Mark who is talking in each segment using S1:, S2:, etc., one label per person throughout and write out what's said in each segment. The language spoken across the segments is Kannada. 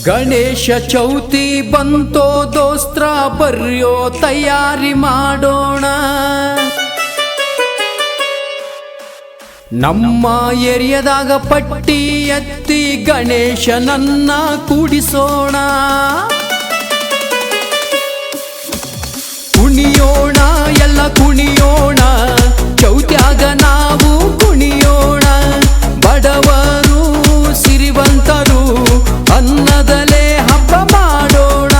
S1: ಗಣೇಶ ಚೌತಿ ಬಂತೋ ದೋಸ್ತ್ರ ಬರ್ಯೋ ತಯಾರಿ ಮಾಡೋಣ. ನಮ್ಮ ಏರಿಯಾದಾಗ ಪಟ್ಟಿ ಎತ್ತಿ ಗಣೇಶನನ್ನ ಕೂಡಿಸೋಣ. ಕುಣಿಯೋಣ ಎಲ್ಲ ಕುಣಿಯೋಣ, ಚೌತ್ಯಾಗ ನಾವು ಕುಣಿಯೋಣ. ಬಡವರು ಸಿರಿವಂತರು ಅನ್ನದಲೇ ಹಬ್ಬ ಮಾಡೋಣ.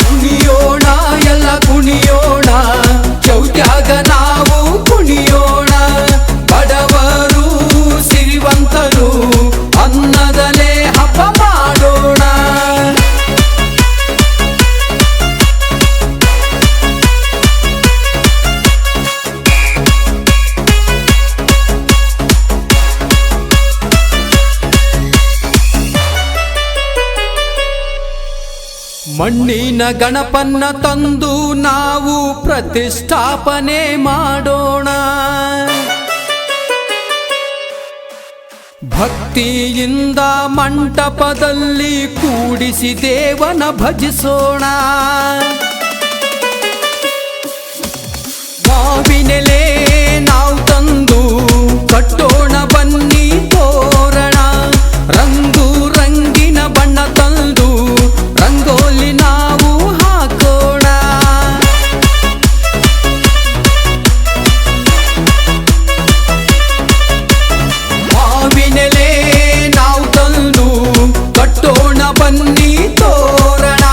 S1: ಕುಣಿಯೋಣ ಎಲ್ಲ ಕುಣಿಯೋಣ, ಚೌತ್ಯಾಗ ನಾವು ಕುಣಿಯೋಣ. ಬಡವರು ಸಿರಿವಂತರು ಅನ್ನದಲೇ ಹಬ್ಬ ಮಾಡೋಣ. ಮಣ್ಣಿನ ಗಣಪನ್ನ ತಂದು ನಾವು ಪ್ರತಿಷ್ಠಾಪನೆ ಮಾಡೋಣ. ಭಕ್ತಿಯಿಂದ ಮಂಟಪದಲ್ಲಿ ಕೂಡಿಸಿ ದೇವನ ಭಜಿಸೋಣ. ಮಾವಿನೆಲೆ ನಾವು ತಂದು ಕಟ್ಟೋಣ ಬನ್ನಿ ತೋರಣ. ರಂಗು ರಂಗಿನ ಬಣ್ಣ ತಂದು ರಂಗೋಲಿ ನಾವು ಹಾಕೋಣ. ಮಾವಿನೆಲೆ ನಾವು ತಂದು ಕಟ್ಟೋಣ ಬನ್ನಿ ತೋರಣ.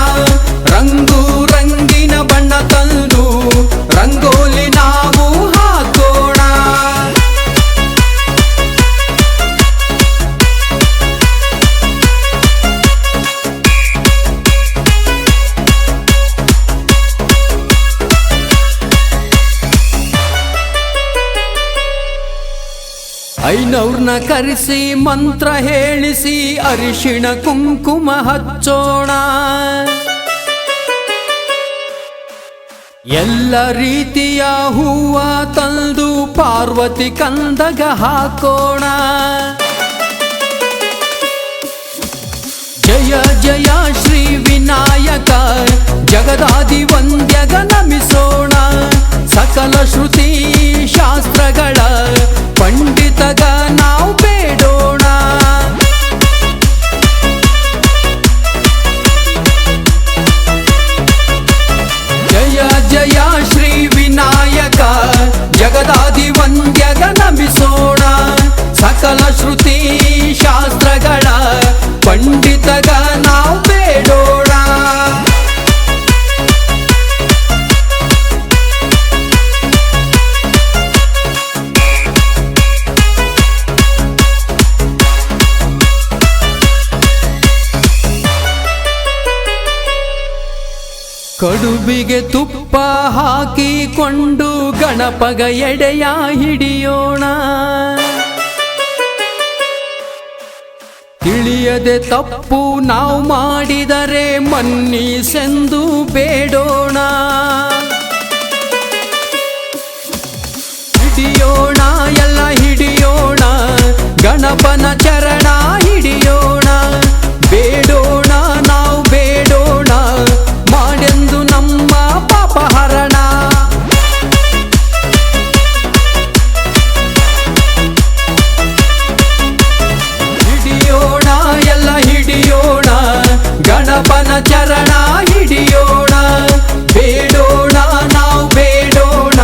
S1: ರಂಗು ರಂಗಿನ ಬಣ್ಣ ತಂದು ರಂಗೋಲಿ ನಾವು ಹಾಕೋಣ. ಐನವ್ರನ್ನ ಕರೆಸಿ ಮಂತ್ರ ಹೇಳಿಸಿ ಅರಿಶಿಣ ಕುಂಕುಮ ಹಚ್ಚೋಣ. ಎಲ್ಲ ರೀತಿಯ ಹೂವ ತಂದು ಪಾರ್ವತಿ ಕಂದಗ ಹಾಕೋಣ. ಜಯ ಜಯ ಶ್ರೀ ವಿನಾಯಕ ಜಗದಾದಿ ವಂದ್ಯಗ ನಮಿಸೋಣ. ಸಕಲ ಶ್ರುತಿ ಶಾಸ್ತ್ರಗಳ ಪಂಡಿತಗ ನಾವು ಬೇಡೋಣ. ಜಯ ಜಯ ಶ್ರೀ ವಿನಾಯಕ ಜಗದಾದಿ ವಂದ್ಯಗ ನಮಿಸೋಣ. ಸಕಲ ಶ್ರುತಿ ಶಾಸ್ತ್ರಗಳ ಪಂಡಿತಗ ನಾವು ಬೇಡೋಣ. ಕಡುಬಿಗೆ ತುಪ್ಪ ಹಾಕಿಕೊಂಡು ಗಣಪಗ ಎಡೆಯ ಹಿಡಿಯೋಣ. ತಿಳಿಯದೆ ತಪ್ಪು ನಾವು ಮಾಡಿದರೆ ಮನ್ನಿಸೆಂದು ಬೇಡೋಣ. ಹಿಡಿಯೋಣ ಎಲ್ಲ ಹಿಡಿಯೋಣ, ಗಣಪನ ಚರಣ ಹಿಡಿಯೋಣ. ಬೇಡೋಣ ನಾವು ಬೇಡೋಣ, ಮಾಡೆಂದು ನಮ್ಮ ಪಾಪಹರಣ. ಹಿಡಿಯೋಣ ಎಲ್ಲ ಹಿಡಿಯೋಣ, ಗಣಪನ ಚರಣ ಹಿಡಿಯೋಣ. ಬೇಡೋಣ ನಾವು ಬೇಡೋಣ,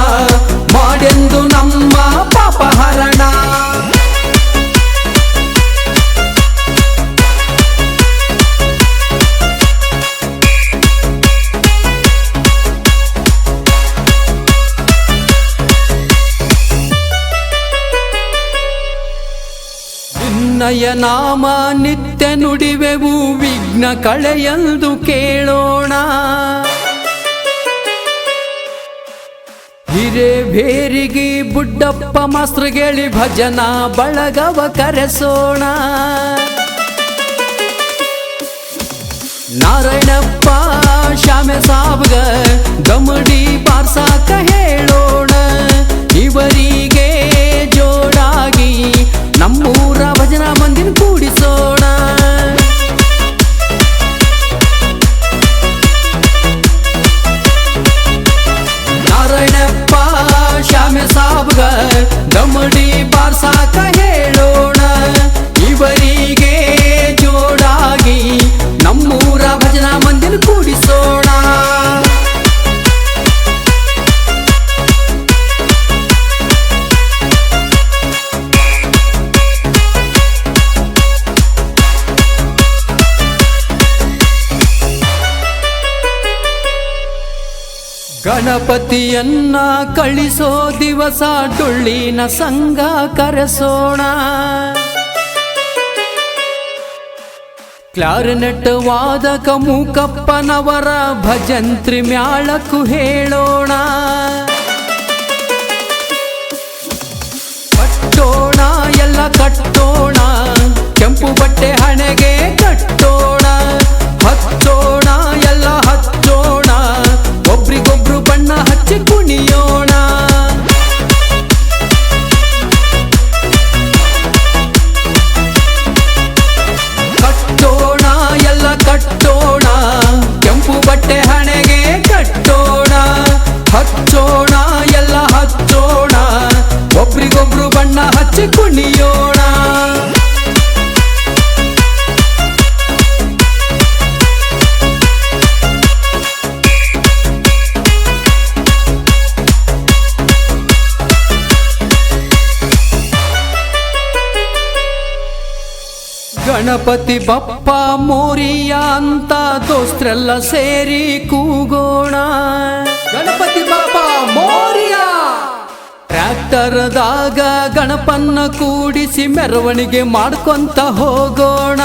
S1: ಮಾಡೆಂದು ನಮ್ಮ ಪಾಪಹರಣ. ನಿನ್ನಯ ನಾಮ ನಿತ್ಯ ನುಡಿವೆವು, ವಿಘ್ನ ಕಳೆಯಲ್ದು ಕೇಳೋಣ. ಹಿರೇಬೇರಿಗೆ ಬುಡ್ಡಪ್ಪ ಮಾಸ್ತ್ರಗೇಳಿ ಭಜನಾ ಬಳಗವ ಕರೆಸೋಣ. ನಾರಾಯಣಪ್ಪ ಶಾಮೆ ಸಾಬ್ಗ ಗಮಡಿ ಬಾರ್ಸಾಕ ಹೇಳೋಣ. ಇವರಿಗೆ ಬಾರ್ಸಾಕ ಹೇಳೋಣ ಇವರಿಗೆ ಜೋಡಾಗಿ ನಮ್ಮೂರ ಭಜನಾ ಮಂದಿರ ಕೂಡಿಸೋಣ ಗಣಪತಿಯನ್ನ ಕಳಿಸೋ ದಿವಸ ಡೊಳ್ಳಿನ ಸಂಘ ಕರೆಸೋಣ ಕ್ಲಾರಿನೆಟ್ ವಾದಕ ಮೂಕಪ್ಪನವರ ಭಜಂತ್ರಿ ಮ್ಯಾಳಕ್ಕೂ ಹೇಳೋಣ ಕಟ್ಟೋಣ ಎಲ್ಲ ಕಟ್ಟೋಣ ಕೆಂಪು ಬಟ್ಟೆ ಹಣೆಗೆ ಕಟ್ಟೋಣ ಹಚ್ಚೋಣ ಎಲ್ಲ ಹಚ್ಚೋಣ ಒಬ್ರಿಗೊಬ್ರು ಬಣ್ಣ ಹಚ್ಚಿ ಕುಣಿಯೋಣ ಕಟ್ಟೋಣ ಎಲ್ಲ ಕಟ್ಟೋಣ ಕೆಂಪು ಬಟ್ಟೆ ಹಣೆಗೆ ಕಟ್ಟೋಣ ಹಚ್ಚೋಣ ಎಲ್ಲ ಹಚ್ಚೋಣ ಒಬ್ರಿಗೊಬ್ರು ಬಣ್ಣ ಹಚ್ಚಿ ಕುಣಿಯೋಣ ಗಣಪತಿ ಬಪ್ಪ ಮೋರಿಯ ಅಂತ ದೋಸ್ತ್ರೆಲ್ಲ ಸೇರಿ ಕೂಗೋಣ ಗಣಪತಿ ಬಪ್ಪ ಮೋರಿಯ ಟ್ರ್ಯಾಕ್ಟರ್ದಾಗ ಗಣಪನ್ನ ಕೂಡಿಸಿ ಮೆರವಣಿಗೆ ಮಾಡ್ಕೊಂತ ಹೋಗೋಣ